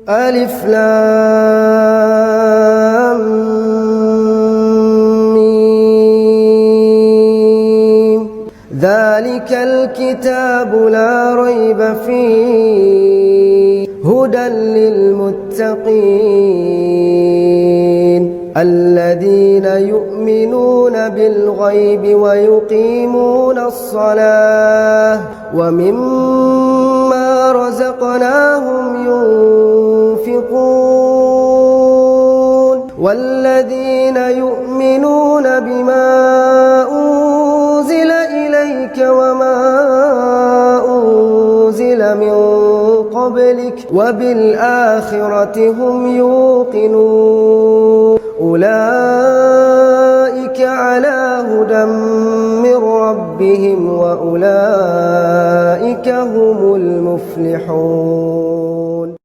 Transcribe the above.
ألف لام ميم. ذلك الكتاب لا ريب فيه هدى للمتقين الذين يؤمنون بالغيب ويقيمون الصلاة ومما رزقناهم ينفقون والذين يؤمنون بما أنزل إليك وما أنزل من قبلك وبالآخرة هم يوقنون أولئك على هدى من ربهم وأولئك هم المفلحون.